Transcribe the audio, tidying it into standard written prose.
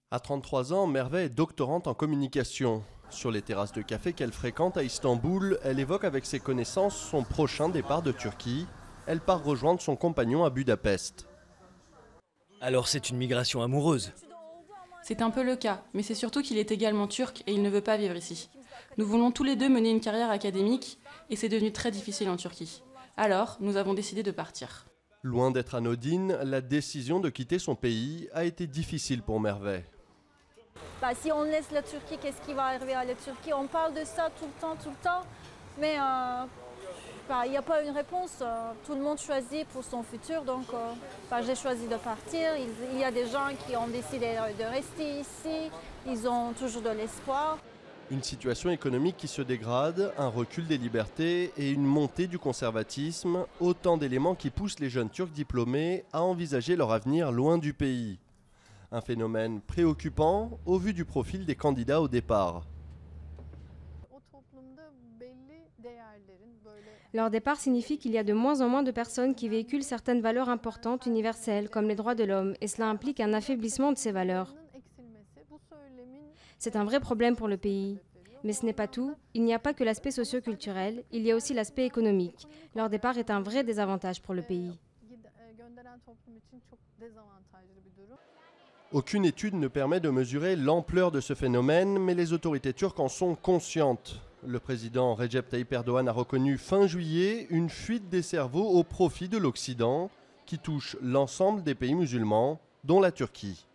À 33 ans, Merve est doctorante en communication. Sur les terrasses de café qu'elle fréquente à Istanbul, elle évoque avec ses connaissances son prochain départ de Turquie. Elle part rejoindre son compagnon à Budapest. Alors c'est une migration amoureuse. C'est un peu le cas, mais c'est surtout qu'il est également turc et il ne veut pas vivre ici. Nous voulons tous les deux mener une carrière académique et c'est devenu très difficile en Turquie. Alors, nous avons décidé de partir. Loin d'être anodine, la décision de quitter son pays a été difficile pour Merve. Si on laisse la Turquie, qu'est-ce qui va arriver à la Turquie? On parle de ça tout le temps, mais il n'y a pas une réponse. Tout le monde choisit pour son futur, donc j'ai choisi de partir. Il y a des gens qui ont décidé de rester ici, ils ont toujours de l'espoir. Une situation économique qui se dégrade, un recul des libertés et une montée du conservatisme, autant d'éléments qui poussent les jeunes Turcs diplômés à envisager leur avenir loin du pays. Un phénomène préoccupant au vu du profil des candidats au départ. Leur départ signifie qu'il y a de moins en moins de personnes qui véhiculent certaines valeurs importantes, universelles, comme les droits de l'homme, et cela implique un affaiblissement de ces valeurs. C'est un vrai problème pour le pays. Mais ce n'est pas tout. Il n'y a pas que l'aspect socio-culturel, il y a aussi l'aspect économique. Leur départ est un vrai désavantage pour le pays. Aucune étude ne permet de mesurer l'ampleur de ce phénomène, mais les autorités turques en sont conscientes. Le président Recep Tayyip Erdogan a reconnu fin juillet une fuite des cerveaux au profit de l'Occident qui touche l'ensemble des pays musulmans, dont la Turquie.